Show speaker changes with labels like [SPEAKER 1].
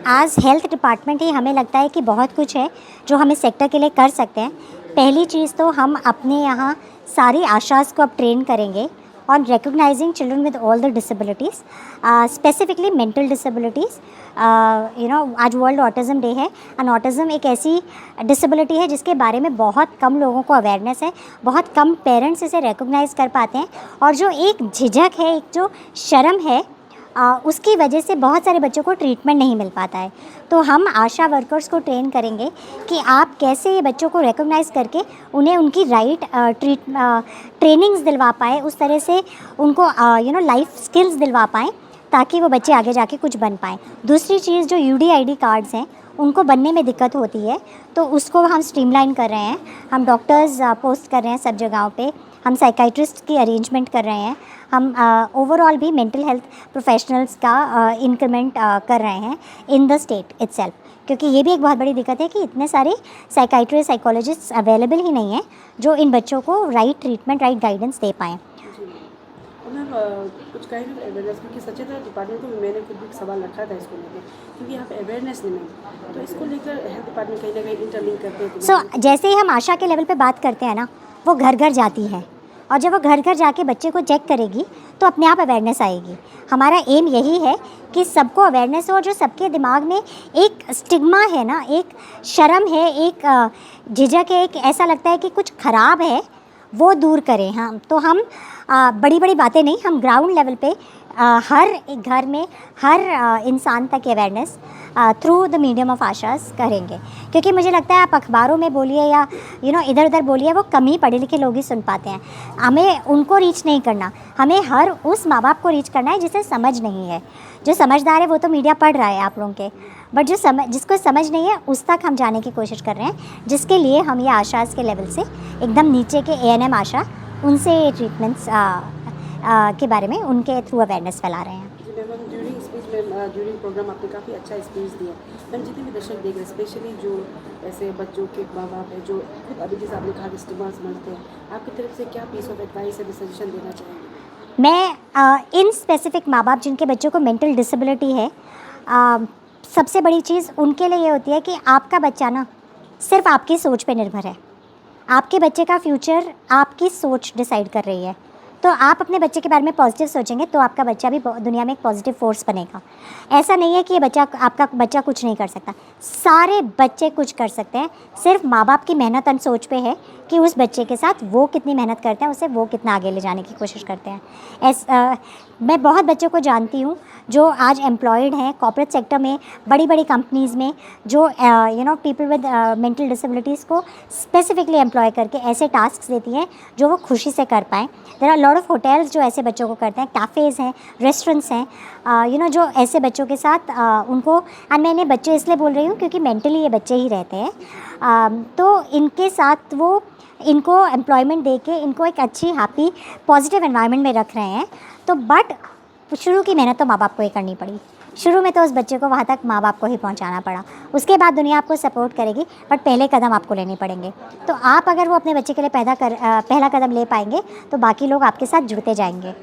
[SPEAKER 1] As health department ही हमें लगता है कि बहुत कुछ है जो हम इस सेक्टर के लिए कर सकते हैं। पहली चीज़ तो हम अपने यहाँ सारी आशाज़ को अब ट्रेन करेंगे on recognising children with all the disabilities, specifically mental disabilities. आज वर्ल्ड ऑटिज़म डे है एंड ऑटिज़म एक ऐसी डिसेबिलिटी है जिसके बारे में बहुत कम लोगों को अवेयरनेस है, बहुत कम पेरेंट्स इसे रिकॉग्नाइज़ कर पाते हैं, और जो एक झिझक है, एक जो शर्म है, उसकी वजह से बहुत सारे बच्चों को ट्रीटमेंट नहीं मिल पाता है। तो हम आशा वर्कर्स को ट्रेन करेंगे कि आप कैसे ये बच्चों को रिकॉग्नाइज़ करके उन्हें उनकी राइट ट्रेनिंग्स दिलवा पाए, उस तरह से उनको लाइफ स्किल्स दिलवा पाएँ ताकि वो बच्चे आगे जाके कुछ बन पाएँ। दूसरी चीज़, जो UDID कार्ड्स हैं उनको बनने में दिक्कत होती है, तो उसको हम स्ट्रीमलाइन कर रहे हैं। हम डॉक्टर्स पोस्ट कर रहे हैं सब जगहों पे, हम साइकाइट्रिस्ट की अरेंजमेंट कर रहे हैं, हम ओवरऑल भी मेंटल हेल्थ प्रोफेशनल्स का इंक्रीमेंट कर रहे हैं इन द स्टेट इटसेल्फ, क्योंकि ये भी एक बहुत बड़ी दिक्कत है कि इतने सारे साइकाइट्रिस्ट साइकोलॉजिस्ट अवेलेबल ही नहीं हैं जो इन बच्चों को राइट ट्रीटमेंट, राइट गाइडेंस दे पाएँ।
[SPEAKER 2] कुछ कहेंगे अवेयरनेस, क्योंकि सचेतना डिपार्टमेंट को मैंने खुद भी एक सवाल रखा था इसको लेकर, क्योंकि यहाँ पे अवेयरनेस नहीं है, तो इसको लेकर हेल्थ डिपार्टमेंट कहीं ना कहीं इंटरलिंक करते हैं।
[SPEAKER 1] सो जैसे ही हम आशा के लेवल पे बात करते हैं ना, वो घर घर जाती है, और जब वो घर घर जाके बच्चे को चेक करेगी तो अपने आप अवेयरनेस आएगी। हमारा एम यही है कि सबको अवेयरनेस हो, और जो सबके दिमाग में एक स्टिग्मा है ना, एक शर्म है, एक झिझक है, एक ऐसा लगता है कि कुछ ख़राब है, वो दूर करें। हाँ, तो हम बड़ी बड़ी बातें नहीं, हम ग्राउंड लेवल पे हर एक घर में हर इंसान तक awareness through the medium of Asha's करेंगे, क्योंकि मुझे लगता है आप अखबारों में बोलिए या इधर उधर बोलिए, वो कम ही पढ़े लिखे लोग ही सुन पाते हैं। हमें उनको रीच नहीं करना, हमें हर उस माँ बाप को रीच करना है जिसे समझ नहीं है। जो समझदार है वो तो मीडिया पढ़ रहा है आप लोगों के, बट जिसको समझ नहीं है उस तक हम जाने की कोशिश कर रहे हैं, जिसके लिए हम ये आशास के लेवल से एकदम नीचे के ANM आशा, उनसे ट्रीटमेंट्स के बारे में उनके थ्रू अवेयरनेस फैला रहे हैं।
[SPEAKER 2] ड्यूरिंग प्रोग्राम आपने काफ़ी अच्छा स्पीच दिया। मैम, जितने भी दर्शक देख रहे हैं, स्पेशली जो ऐसे बच्चों के माँ बाप है जो खुद अभी जैसे आपने कहा स्टिग्मा समझते हैं, आपकी तरफ से क्या पीस ऑफ एडवाइस है, सजेशन देना चाहेंगे?
[SPEAKER 1] मैं इन स्पेसिफिक माँ बाप जिनके बच्चों को मेंटल डिसेबिलिटी है, सबसे बड़ी चीज़ उनके लिए ये होती है कि आपका बच्चा ना सिर्फ आपकी सोच पे निर्भर है। आपके बच्चे का फ्यूचर आपकी सोच डिसाइड कर रही है। तो आप अपने बच्चे के बारे में पॉजिटिव सोचेंगे तो आपका बच्चा भी दुनिया में एक पॉजिटिव फोर्स बनेगा। ऐसा नहीं है कि आपका बच्चा कुछ नहीं कर सकता, सारे बच्चे कुछ कर सकते हैं। सिर्फ माँ बाप की मेहनत और सोच पे है कि उस बच्चे के साथ वो कितनी मेहनत करते हैं, उसे वो कितना आगे ले जाने की कोशिश करते हैं। मैं बहुत बच्चों को जानती हूँ जो आज एम्प्लॉयड हैं कॉर्पोरेट सेक्टर में, बड़ी बड़ी कंपनीज़ में, जो पीपल विद मेंटल डिसेबिलिटीज़ को स्पेसिफिकली एम्प्लॉय करके ऐसे टास्क देती हैं जो वो खुशी से कर पाएँ। There are lot of hotels जो ऐसे बच्चों को करते हैं, कैफ़ेज़ हैं, रेस्टोरेंट्स हैं, जो ऐसे बच्चों के साथ उनको, एंड मैं इन्हें बच्चे इसलिए बोल रही हूँ क्योंकि मेंटली ये बच्चे ही रहते हैं, तो इनके साथ वो इनको एम्प्लॉयमेंट दे के इनको एक अच्छी हैप्पी पॉजिटिव एनवायरनमेंट में रख रहे हैं। तो बट शुरू की मेहनत तो माँ बाप को ही करनी पड़ी। शुरू में तो उस बच्चे को वहाँ तक माँ बाप को ही पहुँचाना पड़ा, उसके बाद दुनिया आपको सपोर्ट करेगी, बट पहले कदम आपको लेने पड़ेंगे। तो आप अगर वो अपने बच्चे के लिए पहला कदम ले पाएंगे तो बाकी लोग आपके साथ जुड़ते जाएंगे।